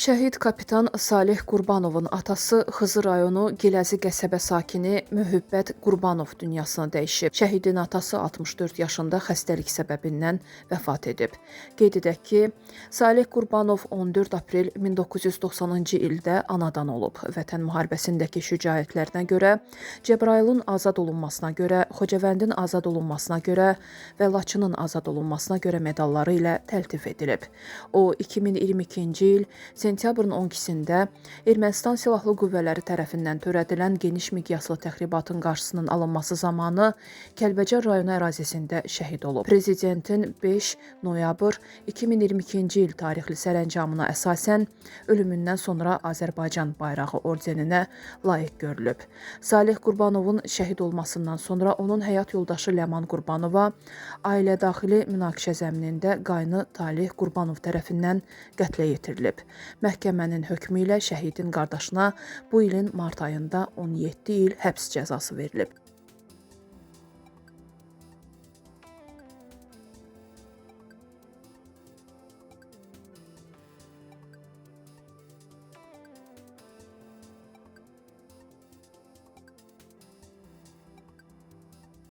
Şəhid kapitan Salih Qurbanovun atası Xızı rayonu Giləzi qəsəbə sakini Mühibbət Qurbanov dünyasını dəyişib. Şəhidin atası 64 yaşında xəstəlik səbəbindən vəfat edib. Qeyd edək ki, Salih Qurbanov 14 aprel 1990-cı ildə anadan olub. Vətən müharibəsindəki şücaətlərinə görə, Cəbrayılın azad olunmasına görə, Xocavəndin azad olunmasına görə və Laçının azad olunmasına görə medalları ilə təltif edilib. O, 2022-ci il sentyabrın 12-də Ermənistan Silahlı Qüvvələri tərəfindən törədilən geniş miqyaslı təxribatın qarşısının alınması zamanı Kəlbəcər rayonu ərazisində şəhid olub. Prezidentin 5 noyabr 2022-ci il tarixli sərəncamına əsasən ölümündən sonra Azərbaycan bayrağı ordeninə layiq görülüb. Salih Qurbanovun şəhid olmasından sonra onun həyat yoldaşı Ləman Qurbanova ailə daxili münaqişə zəminində qaynı Talih Qurbanov tərəfindən qətlə yetirilib. Məhkəmənin hökmü ilə şəhidin qardaşına bu ilin mart ayında 17 il həbs cəzası verilib.